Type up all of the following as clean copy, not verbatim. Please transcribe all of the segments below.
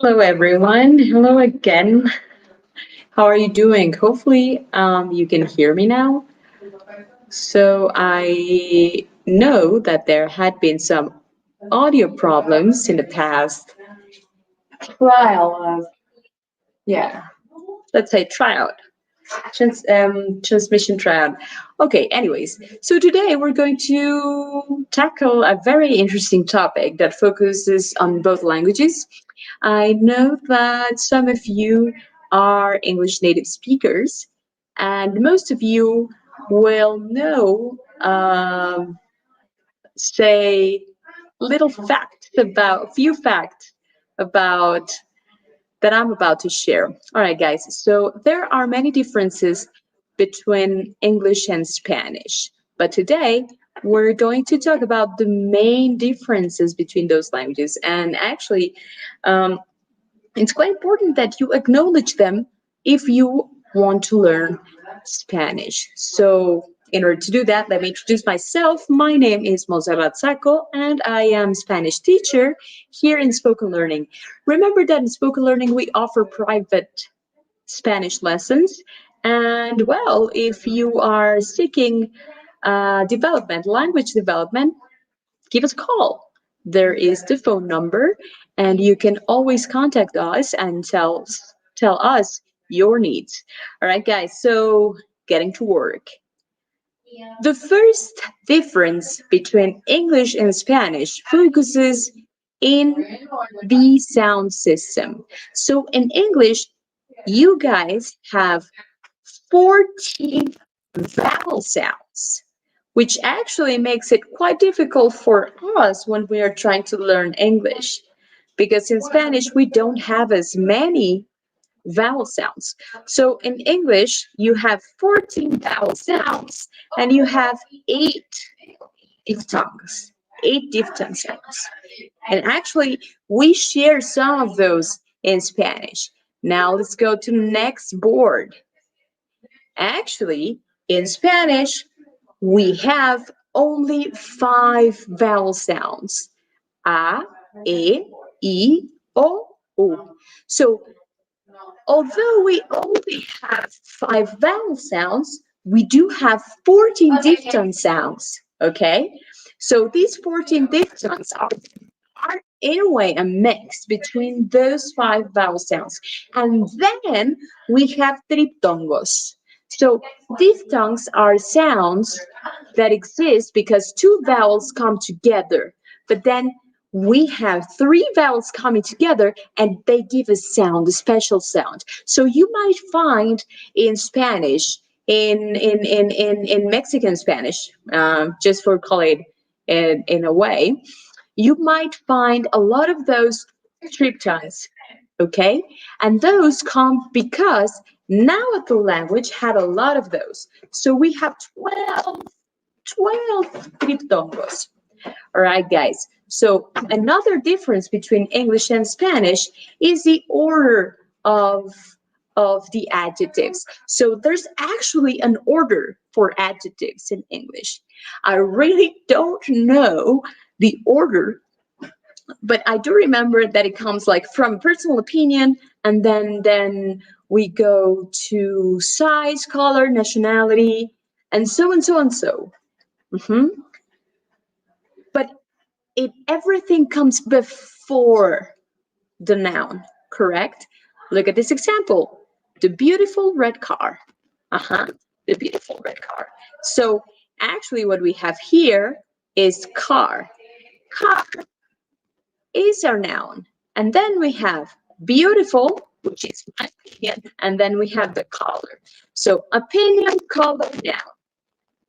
Hello, everyone. Hello again. How are you doing? Hopefully, you can hear me now. So I know that there had been some audio problems in the past trial of, yeah, let's say tryout, transmission tryout. Okay, anyways, so today we're going to tackle a very interesting topic that focuses on both languages. I know that some of you are English native speakers, and most of you will know, say, little facts about, few facts about that I'm about to share. All right, guys. So there are many differences between English and Spanish, but today we're going to talk about the main differences between those languages. And actually, um, it's quite important that you acknowledge them if you want to learn Spanish. So, in order to do that, let me introduce myself. My name is Monserrat Saco, and I am Spanish teacher here in Spoken Learning. Remember that in Spoken Learning, we offer private Spanish lessons. And well, if you are seeking language development, give us a call. There is the phone number, and you can always contact us and tell us your needs. All right, guys. So getting to work. The first difference between English and Spanish focuses in the sound system. So in English, you guys have 14 vowel sounds, which actually makes it quite difficult for us when we are trying to learn English. Because in Spanish, we don't have as many vowel sounds. So in English, you have 14 vowel sounds and you have diphthongs, eight diphthong sounds. And actually, we share some of those in Spanish. Now let's go to the next board. Actually, in Spanish, we have only 5 vowel sounds. A, E, I, O, U. So, although we only have 5 vowel sounds, we do have 14 diphthong sounds, okay? So these 14 diphthongs are in a way a mix between those 5 vowel sounds. And then we have triptongos. So diphthongs are sounds that exist because 2 vowels come together, but then we have 3 vowels coming together and they give a sound, a special sound. So you might find in Spanish, in Mexican Spanish, just for call it in a way, you might find a lot of those triptons, okay? And those come because now the language had a lot of those. So we have 12 triptongos. All right, guys. So another difference between English and Spanish is the order of the adjectives. So there's actually an order for adjectives in English. I really don't know the order, but I do remember that it comes like from personal opinion, and then we go to size, color, nationality, and so and so and so. But everything comes before the noun, correct? Look at this example. The beautiful red car. The beautiful red car. So actually what we have here is car. Car is our noun. And then we have beautiful, which is my opinion, and then we have the color. So opinion, color, noun,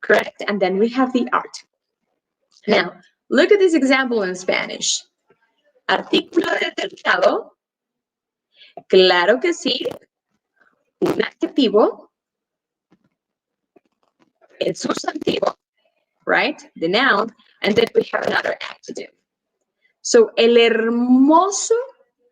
correct? And then we have the art. Now, look at this example in Spanish. Artículo determinado. Claro que sí. Un adjetivo. El sustantivo, right? The noun. And then we have another adjective. So, el hermoso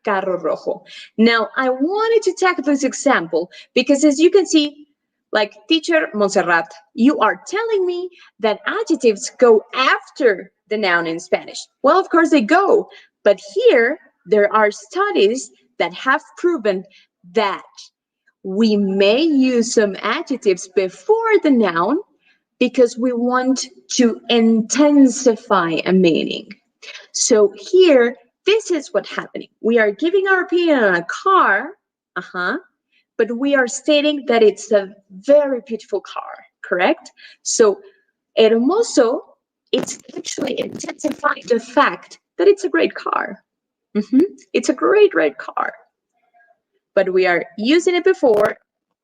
carro rojo. Now, I wanted to tackle this example because as you can see, like teacher Montserrat, you are telling me that adjectives go after the noun in Spanish. Well, of course they go, but here there are studies that have proven that we may use some adjectives before the noun because we want to intensify a meaning. So here, this is what's happening. We are giving our opinion on a car, but we are stating that it's a very beautiful car, correct? So hermoso, it's actually intensifying the fact that it's a great car. It's a great red car. But we are using it before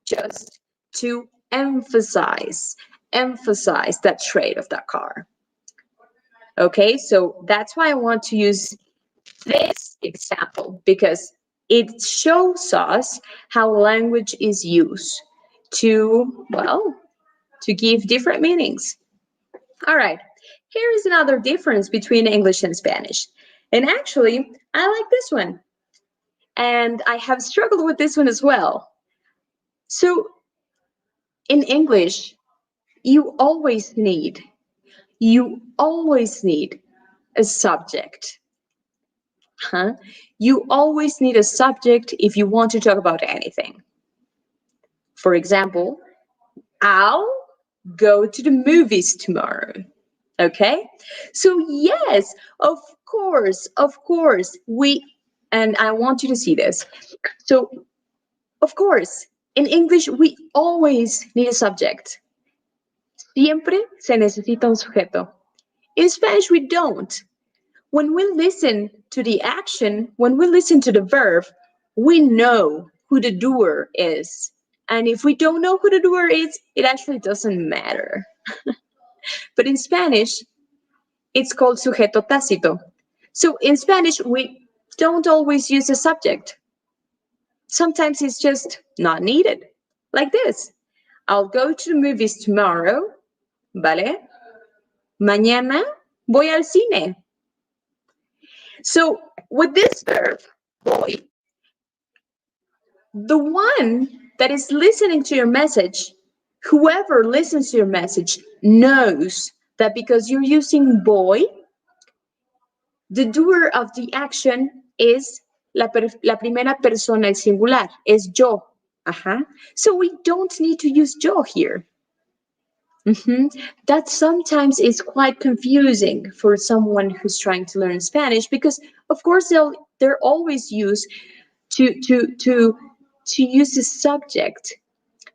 just to emphasize that trait of that car. Okay, so that's why I want to use this example, because it shows us how language is used to, well, to give different meanings. All right, here is another difference between English and Spanish. And actually, I like this one. And I have struggled with this one as well. So in English, you always need a subject. You always need a subject if you want to talk about anything. For example, I'll go to the movies tomorrow. Okay? So yes, of course, and I want you to see this. So, of course, in English, we always need a subject. Siempre se necesita un sujeto. In Spanish, we don't. When we listen to the action, when we listen to the verb, we know who the doer is. And if we don't know who the doer is, it actually doesn't matter. But in Spanish, it's called sujeto tácito. So in Spanish, we don't always use a subject. Sometimes it's just not needed. Like this. I'll go to the movies tomorrow, ¿vale? Mañana voy al cine. So with this verb, voy, the one that is listening to your message, whoever listens to your message knows that because you're using voy, the doer of the action is la primera persona, el singular, es yo. So we don't need to use yo here. That sometimes is quite confusing for someone who's trying to learn Spanish, because of course they're always used to use a subject,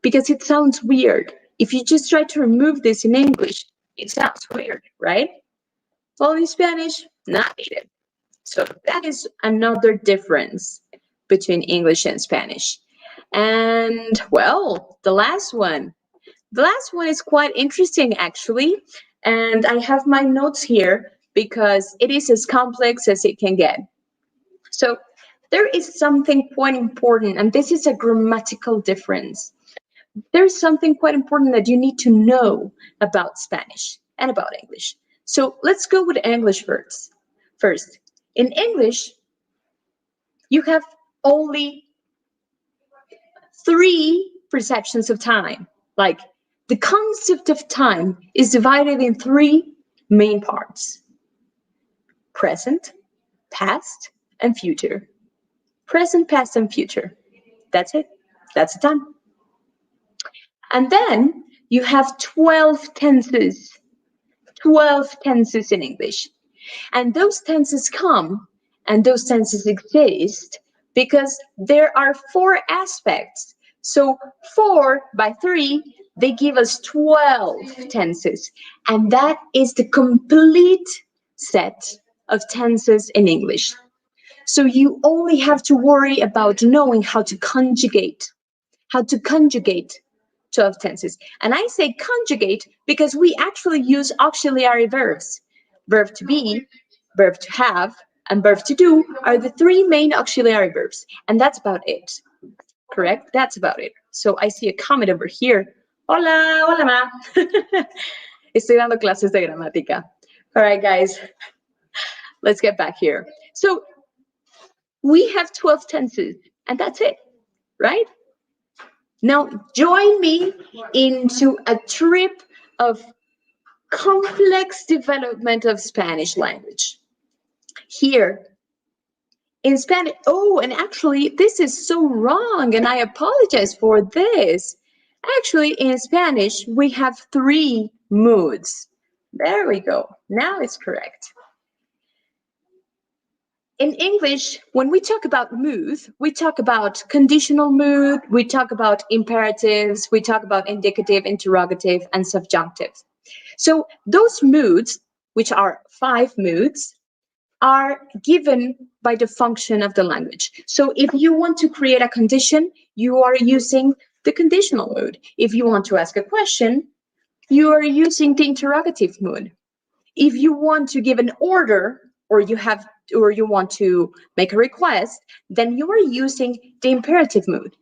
because it sounds weird. If you just try to remove this in English, it sounds weird, right? Well, in Spanish, not needed. So that is another difference between English and Spanish. And well, the last one is quite interesting, actually. And I have my notes here because it is as complex as it can get. So there is something quite important, and this is a grammatical difference. There's something quite important that you need to know about Spanish and about English. So let's go with English first. In English, you have only 3 perceptions of time. Like, the concept of time is divided in 3 main parts: present, past, and future. Present, past, and future. That's it. That's the time. And then you have 12 tenses. 12 tenses in English. And those tenses come and those tenses exist because there are 4 aspects. So 4 by 3, they give us 12 tenses. And that is the complete set of tenses in English. So you only have to worry about knowing how to conjugate 12 tenses. And I say conjugate because we actually use auxiliary verbs. Verb to be, verb to have, and verb to do are the 3 main auxiliary verbs. And that's about it. Correct? That's about it. So I see a comment over here. Hola, hola, ma. Estoy dando clases de gramática. All right, guys. Let's get back here. So we have 12 tenses, and that's it, right? Now, join me into a trip of complex development of Spanish language. Here, In Spanish, oh, and actually, this is so wrong, and I apologize for this. Actually, in Spanish, we have 3 moods. There we go. Now it's correct. In English, when we talk about mood, we talk about conditional mood, we talk about imperatives, we talk about indicative, interrogative, and subjunctive. So those moods, which are 5 moods, are given by the function of the language. So if you want to create a condition, you are using the conditional mood. If you want to ask a question, you are using the interrogative mood. If you want to give an order, or you want to make a request, then you are using the imperative mood.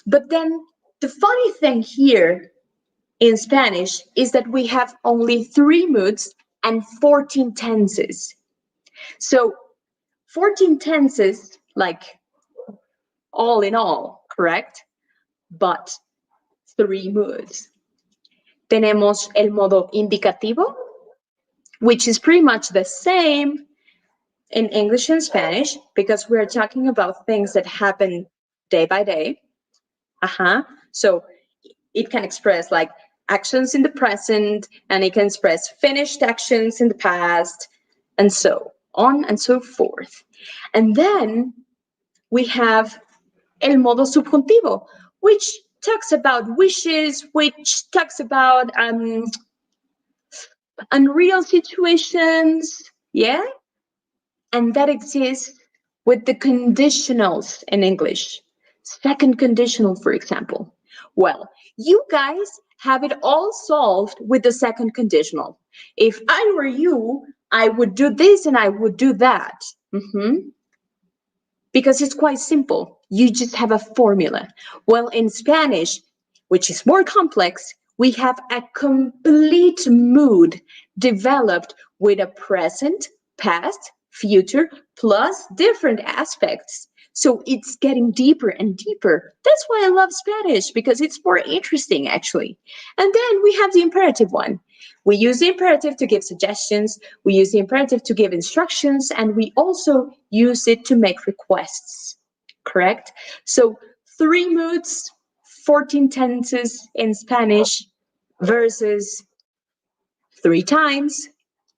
But then the funny thing here in Spanish is that we have only 3 moods and 14 tenses. So 14 tenses, like all in all, correct? But 3 moods. Tenemos el modo indicativo, which is pretty much the same in English and Spanish, because we're talking about things that happen day by day. So it can express like actions in the present, and it can express finished actions in the past, and so on and so forth. And then we have el modo subjuntivo, which talks about wishes, which talks about unreal situations, yeah? And that exists with the conditionals in English. Second conditional, for example. Well, you guys have it all solved with the second conditional. If I were you, I would do this and I would do that. Because it's quite simple. You just have a formula. Well, in Spanish, which is more complex, we have a complete mood developed with a present, past, future, plus different aspects. So it's getting deeper and deeper. That's why I love Spanish, because it's more interesting, actually. And then we have the imperative one. We use the imperative to give suggestions, we use the imperative to give instructions, and we also use it to make requests, correct? So 3 moods, 14 tenses in Spanish versus 3 times,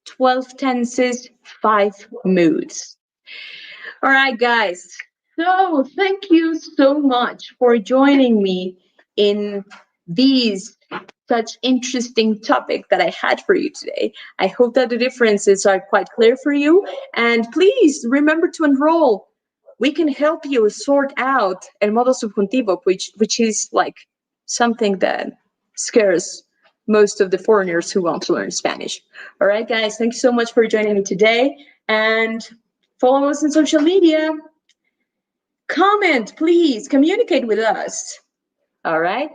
12 tenses, 5 moods. All right, guys. So thank you so much for joining me in these such interesting topic that I had for you today. I hope that the differences are quite clear for you. And please remember to enroll. We can help you sort out el modo subjuntivo, which is like something that scares most of the foreigners who want to learn Spanish. All right, guys, thank you so much for joining me today. And follow us on social media. Comment, please. Communicate with us. All right.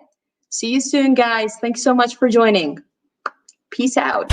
See you soon, guys. Thanks so much for joining. Peace out.